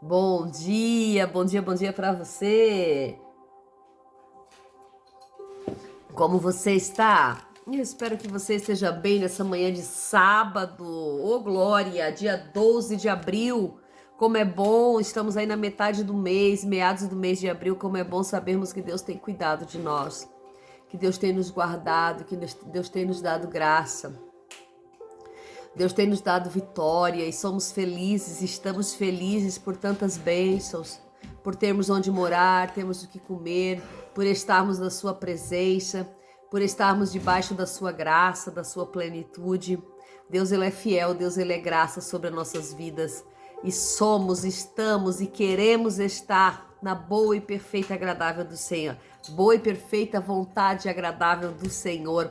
Bom dia, bom dia, bom dia para você. Como você está? Eu espero que você esteja bem nessa manhã de sábado. Ô, glória, dia 12 de abril. Como é bom, estamos aí na metade do mês, meados do mês de abril. Como é bom sabermos que Deus tem cuidado de nós, que Deus tem nos guardado, que Deus tem nos dado graça. Deus tem nos dado vitória e somos felizes, estamos felizes por tantas bênçãos, por termos onde morar, termos o que comer, por estarmos na sua presença, por estarmos debaixo da sua graça, da sua plenitude. Deus, Ele é fiel, Deus, Ele é graça sobre as nossas vidas. E somos, estamos e queremos estar na boa e perfeita agradável do Senhor. Boa e perfeita vontade agradável do Senhor.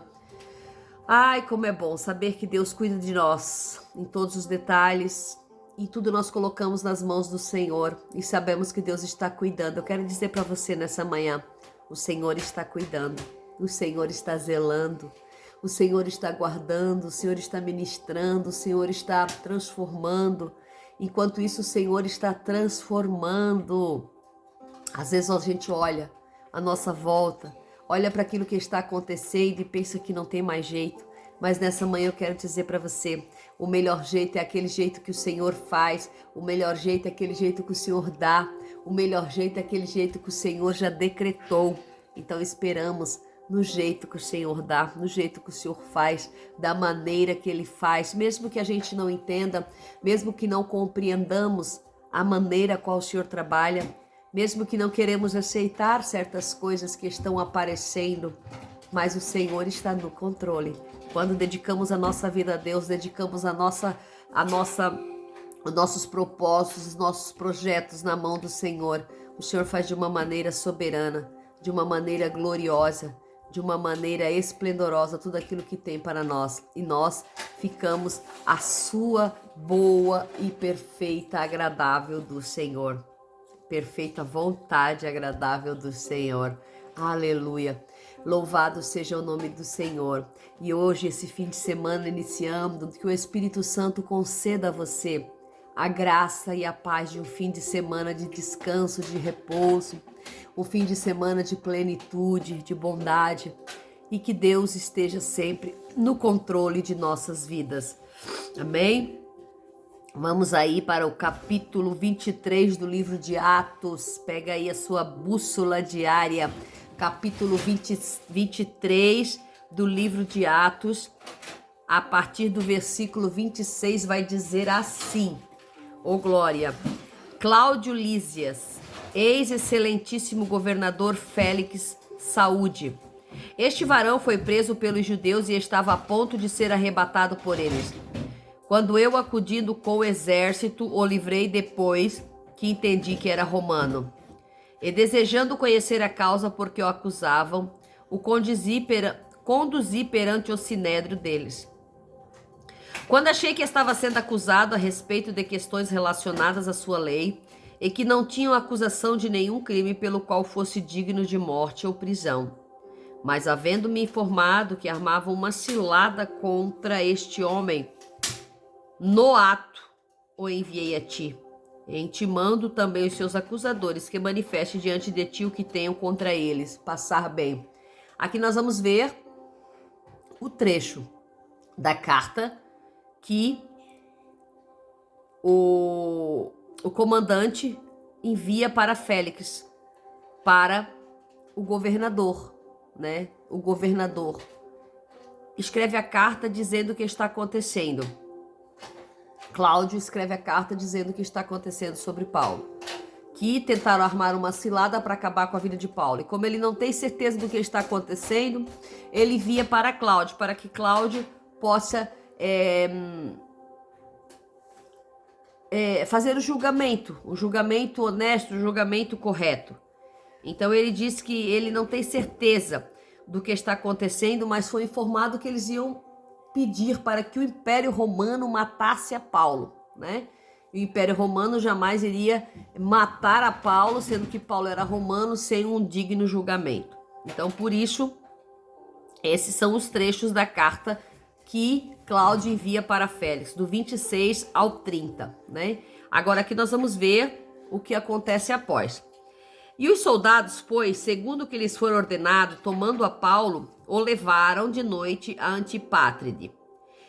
Ai, como é bom saber que Deus cuida de nós em todos os detalhes e tudo nós colocamos nas mãos do Senhor e sabemos que Deus está cuidando. Eu quero dizer para você nessa manhã, o Senhor está cuidando, o Senhor está zelando, o Senhor está guardando, o Senhor está ministrando, o Senhor está transformando. Enquanto isso, o Senhor está transformando. Às vezes a gente olha à nossa volta, olha para aquilo que está acontecendo e pensa que não tem mais jeito. Mas nessa manhã eu quero dizer para você, o melhor jeito é aquele jeito que o Senhor faz, o melhor jeito é aquele jeito que o Senhor dá, o melhor jeito é aquele jeito que o Senhor já decretou. Então esperamos no jeito que o Senhor dá, no jeito que o Senhor faz, da maneira que Ele faz, mesmo que a gente não entenda, mesmo que não compreendamos a maneira qual o Senhor trabalha, mesmo que não queremos aceitar certas coisas que estão aparecendo, mas o Senhor está no controle. Quando dedicamos a nossa vida a Deus, dedicamos os nossos propósitos, os nossos projetos na mão do Senhor, o Senhor faz de uma maneira soberana, de uma maneira gloriosa, de uma maneira esplendorosa tudo aquilo que tem para nós. E nós ficamos à sua boa e perfeita, agradável do Senhor. Perfeita vontade agradável do Senhor. Aleluia. Louvado seja o nome do Senhor. E hoje, esse fim de semana iniciando, que o Espírito Santo conceda a você a graça e a paz de um fim de semana de descanso, de repouso, um fim de semana de plenitude, de bondade, e que Deus esteja sempre no controle de nossas vidas. Amém? Vamos aí para o capítulo 23 do livro de Atos. Pega aí a sua bússola diária. Capítulo 23 do livro de Atos. A partir do versículo 26 vai dizer assim. Ô glória. Cláudio Lísias, ex-excelentíssimo governador Félix, saúde. Este varão foi preso pelos judeus e estava a ponto de ser arrebatado por eles. Quando eu, acudindo com o exército, o livrei depois que entendi que era romano. E desejando conhecer a causa por que o acusavam, o conduzi perante o sinédrio deles. Quando achei que estava sendo acusado a respeito de questões relacionadas à sua lei, e que não tinham acusação de nenhum crime pelo qual fosse digno de morte ou prisão, mas havendo-me informado que armavam uma cilada contra este homem, no ato, o enviei a ti, intimando também os seus acusadores que manifeste diante de ti o que tenham contra eles, passar bem. Aqui nós vamos ver o trecho da carta que o comandante envia para Félix, para o governador, né? O governador escreve a carta dizendo o que está acontecendo. Cláudio escreve a carta dizendo o que está acontecendo sobre Paulo, que tentaram armar uma cilada para acabar com a vida de Paulo. E como ele não tem certeza do que está acontecendo, ele envia para Cláudio, para que Cláudio possa fazer o julgamento honesto, o julgamento correto. Então ele diz que ele não tem certeza do que está acontecendo, mas foi informado que eles iam pedir para que o Império Romano matasse a Paulo, né? O Império Romano jamais iria matar a Paulo, sendo que Paulo era romano, sem um digno julgamento. Então, por isso, esses são os trechos da carta que Cláudio envia para Félix, do 26 ao 30, né? Agora aqui nós vamos ver o que acontece após. E os soldados, pois, segundo o que lhes foi ordenado, tomando a Paulo, o levaram de noite a Antipátride.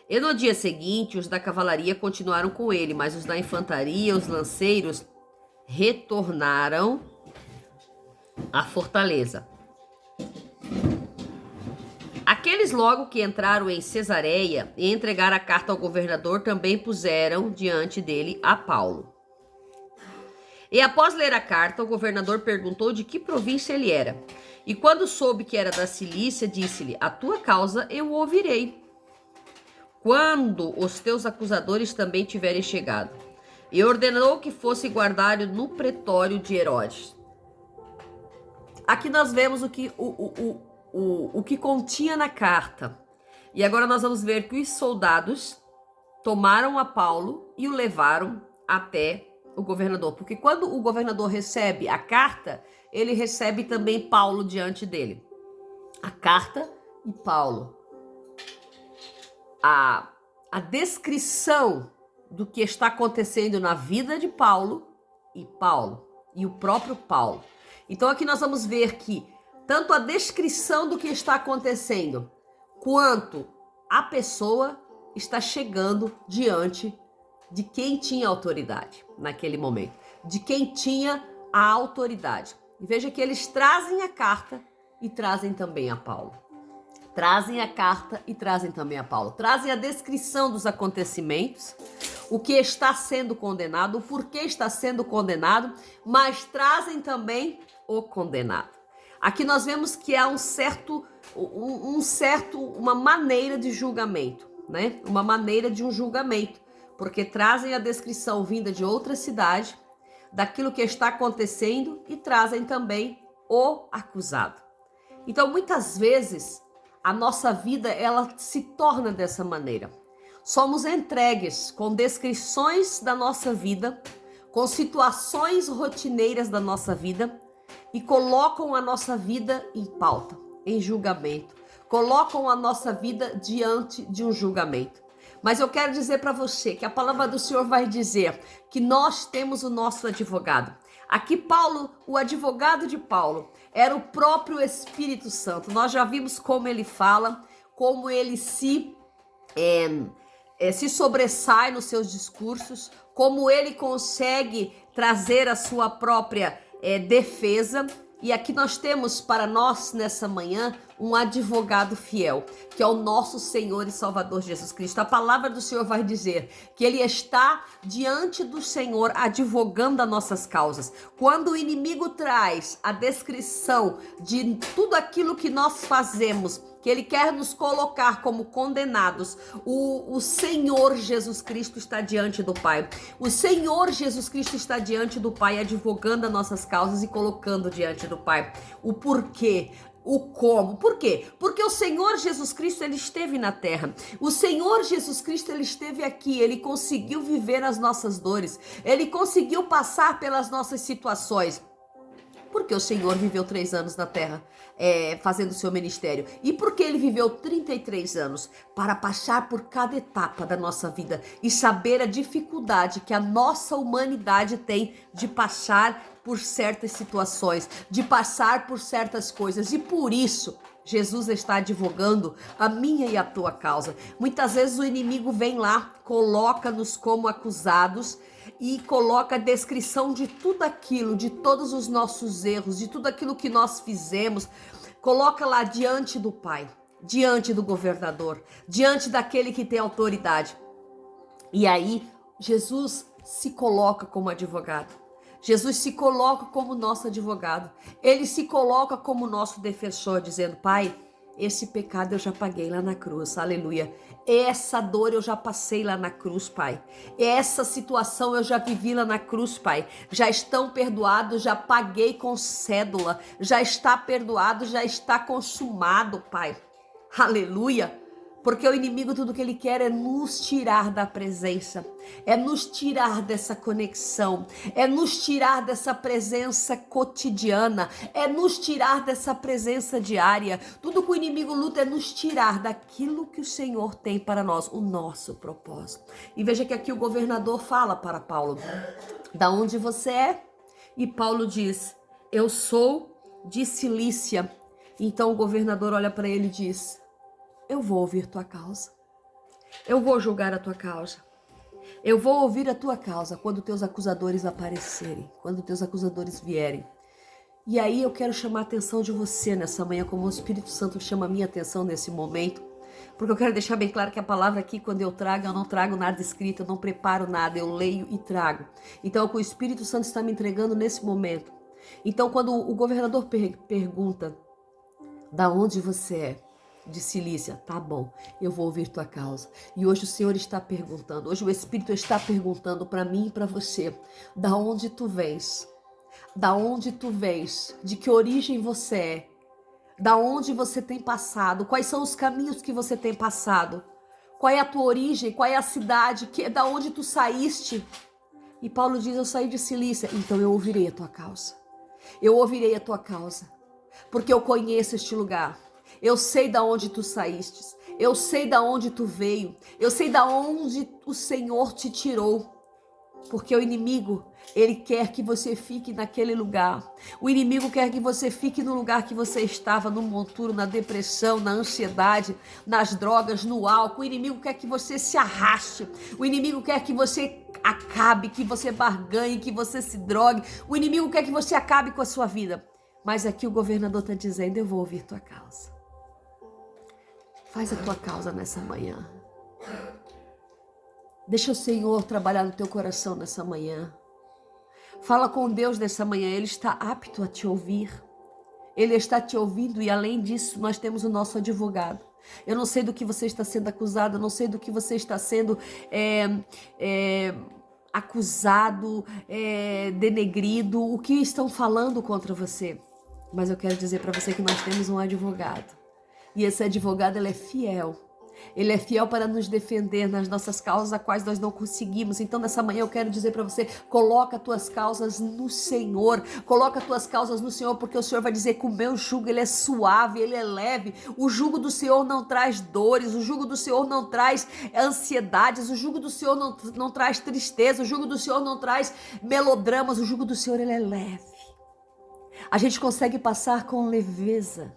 E no dia seguinte, os da cavalaria continuaram com ele, mas os da infantaria, os lanceiros, retornaram à fortaleza. Aqueles logo que entraram em Cesareia e entregaram a carta ao governador também puseram diante dele a Paulo. E após ler a carta, o governador perguntou de que província ele era. E quando soube que era da Cilícia, disse-lhe: a tua causa eu ouvirei, quando os teus acusadores também tiverem chegado. E ordenou que fosse guardado no pretório de Herodes. Aqui nós vemos o que continha na carta. E agora nós vamos ver que os soldados tomaram a Paulo e o levaram até o governador. Porque quando o governador recebe a carta, ele recebe também Paulo diante dele. A carta e Paulo. A descrição do que está acontecendo na vida de Paulo e o próprio Paulo. Então aqui nós vamos ver que tanto a descrição do que está acontecendo, quanto a pessoa está chegando diante de quem tinha autoridade naquele momento, de quem tinha a autoridade. E veja que eles trazem a carta e trazem também a Paulo. Trazem a carta e trazem também a Paulo. Trazem a descrição dos acontecimentos, o que está sendo condenado, o porquê está sendo condenado, mas trazem também o condenado. Aqui nós vemos que há uma maneira de julgamento, né? Uma maneira de um julgamento, porque trazem a descrição vinda de outra cidade, daquilo que está acontecendo e trazem também o acusado. Então, muitas vezes, a nossa vida, ela se torna dessa maneira. Somos entregues com descrições da nossa vida, com situações rotineiras da nossa vida e colocam a nossa vida em pauta, em julgamento. Colocam a nossa vida diante de um julgamento. Mas eu quero dizer para você que a palavra do Senhor vai dizer que nós temos o nosso advogado. Aqui Paulo, o advogado de Paulo, era o próprio Espírito Santo. Nós já vimos como ele fala, como ele se sobressai nos seus discursos, como ele consegue trazer a sua própria defesa. E aqui nós temos para nós, nessa manhã, um advogado fiel, que é o nosso Senhor e Salvador Jesus Cristo. A palavra do Senhor vai dizer que Ele está diante do Senhor advogando as nossas causas. Quando o inimigo traz a descrição de tudo aquilo que nós fazemos, que Ele quer nos colocar como condenados, o Senhor Jesus Cristo está diante do Pai. O Senhor Jesus Cristo está diante do Pai, advogando as nossas causas e colocando diante do Pai. O porquê, o como. Por quê? Porque o Senhor Jesus Cristo, Ele esteve na terra. O Senhor Jesus Cristo, Ele esteve aqui. Ele conseguiu viver as nossas dores. Ele conseguiu passar pelas nossas situações. Porque o Senhor viveu 3 anos na terra, fazendo o seu ministério. E porque Ele viveu 33 anos? Para passar por cada etapa da nossa vida e saber a dificuldade que a nossa humanidade tem de passar por certas situações, de passar por certas coisas. E por isso, Jesus está advogando a minha e a tua causa. Muitas vezes o inimigo vem lá, coloca-nos como acusados, e coloca a descrição de tudo aquilo, de todos os nossos erros, de tudo aquilo que nós fizemos, coloca lá diante do Pai, diante do governador, diante daquele que tem autoridade. E aí, Jesus se coloca como advogado. Jesus se coloca como nosso advogado. Ele se coloca como nosso defensor, dizendo: Pai, esse pecado eu já paguei lá na cruz, aleluia. Essa dor eu já passei lá na cruz, Pai. Essa situação eu já vivi lá na cruz, Pai. Já estão perdoados, já paguei com cédula. Já está perdoado, já está consumado, Pai. Aleluia. Porque o inimigo, tudo que ele quer é nos tirar da presença, é nos tirar dessa conexão, é nos tirar dessa presença cotidiana, é nos tirar dessa presença diária. Tudo que o inimigo luta é nos tirar daquilo que o Senhor tem para nós, o nosso propósito. E veja que aqui o governador fala para Paulo: da onde você é? E Paulo diz: eu sou de Cilícia. Então o governador olha para ele e diz: eu vou ouvir tua causa. Eu vou julgar a tua causa. Eu vou ouvir a tua causa quando teus acusadores aparecerem, quando teus acusadores vierem. E aí eu quero chamar a atenção de você nessa manhã, como o Espírito Santo chama a minha atenção nesse momento, porque eu quero deixar bem claro que a palavra aqui, quando eu não trago nada escrito, eu não preparo nada, eu leio e trago. Então é o que o Espírito Santo está me entregando nesse momento. Então quando o governador pergunta, da onde você é? De Cilícia. Tá bom, eu vou ouvir tua causa. E hoje o Senhor está perguntando, hoje o Espírito está perguntando para mim e para você, da onde tu vens? Da onde tu vens? De que origem você é? Da onde você tem passado? Quais são os caminhos que você tem passado? Qual é a tua origem? Qual é a cidade? Da onde tu saíste? E Paulo diz, eu saí de Cilícia. Então eu ouvirei a tua causa. Eu ouvirei a tua causa. Porque eu conheço este lugar. Eu sei da onde tu saíste. Eu sei da onde tu veio. Eu sei da onde o Senhor te tirou. Porque o inimigo, ele quer que você fique naquele lugar. O inimigo quer que você fique no lugar que você estava, no monturo, na depressão, na ansiedade, nas drogas, no álcool. O inimigo quer que você se arraste. O inimigo quer que você acabe, que você barganhe, que você se drogue. O inimigo quer que você acabe com a sua vida. Mas aqui o governador está dizendo, eu vou ouvir tua causa. Faz a tua causa nessa manhã. Deixa o Senhor trabalhar no teu coração nessa manhã. Fala com Deus nessa manhã, Ele está apto a te ouvir. Ele está te ouvindo e além disso nós temos o nosso advogado. Eu não sei do que você está sendo acusado, eu não sei do que você está sendo acusado, denegrido, o que estão falando contra você. Mas eu quero dizer para você que nós temos um advogado. E esse advogado, ele é fiel. Ele é fiel para nos defender nas nossas causas, a quais nós não conseguimos. Então, nessa manhã eu quero dizer para você, coloca as tuas causas no Senhor. Coloca as tuas causas no Senhor, porque o Senhor vai dizer que o meu jugo, ele é suave, ele é leve. O jugo do Senhor não traz dores, o jugo do Senhor não traz ansiedades, o jugo do Senhor não traz tristeza, o jugo do Senhor não traz melodramas, o jugo do Senhor, ele é leve. A gente consegue passar com leveza.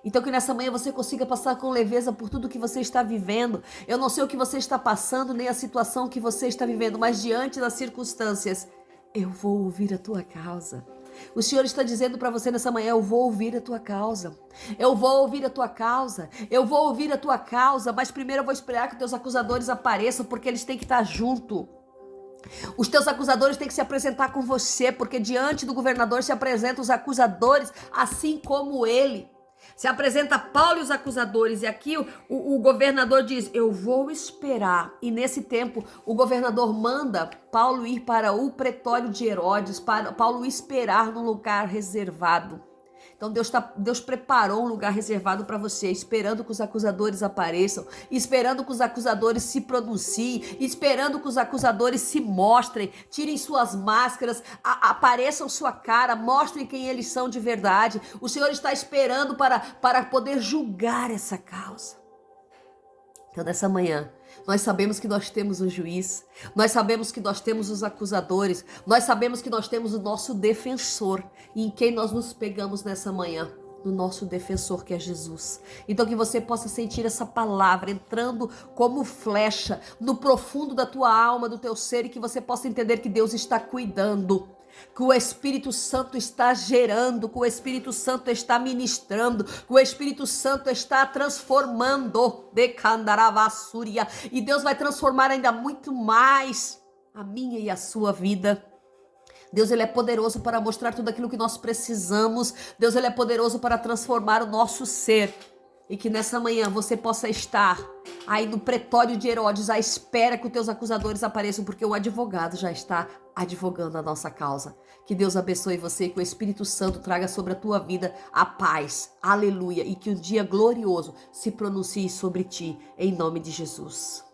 Então que nessa manhã você consiga passar com leveza por tudo que você está vivendo. Eu não sei o que você está passando, nem a situação que você está vivendo, mas diante das circunstâncias, eu vou ouvir a tua causa. O Senhor está dizendo para você nessa manhã, eu vou ouvir a tua causa. Eu vou ouvir a tua causa. Eu vou ouvir a tua causa, mas primeiro eu vou esperar que teus acusadores apareçam, porque eles têm que estar junto. Os teus acusadores têm que se apresentar com você, porque diante do governador se apresentam os acusadores, assim como ele. Se apresenta Paulo e os acusadores, e aqui o governador diz, eu vou esperar. E nesse tempo, o governador manda Paulo ir para o pretório de Herodes, para Paulo esperar num lugar reservado. Então Deus preparou um lugar reservado para você, esperando que os acusadores apareçam, esperando que os acusadores se pronunciem, esperando que os acusadores se mostrem, tirem suas máscaras, apareçam sua cara, mostrem quem eles são de verdade. O Senhor está esperando para poder julgar essa causa. Então, nessa manhã, nós sabemos que nós temos um juiz, nós sabemos que nós temos os acusadores, nós sabemos que nós temos o nosso defensor. E em quem nós nos pegamos nessa manhã? No nosso defensor, que é Jesus. Então que você possa sentir essa palavra entrando como flecha no profundo da tua alma, do teu ser, e que você possa entender que Deus está cuidando, que o Espírito Santo está gerando, que o Espírito Santo está ministrando, que o Espírito Santo está transformando, e Deus vai transformar ainda muito mais a minha e a sua vida. Deus, ele é poderoso para mostrar tudo aquilo que nós precisamos. Deus, ele é poderoso para transformar o nosso ser. E que nessa manhã você possa estar aí no pretório de Herodes à espera que os teus acusadores apareçam, porque o advogado já está advogando a nossa causa. Que Deus abençoe você e que o Espírito Santo traga sobre a tua vida a paz. Aleluia. E que um dia glorioso se pronuncie sobre ti, em nome de Jesus.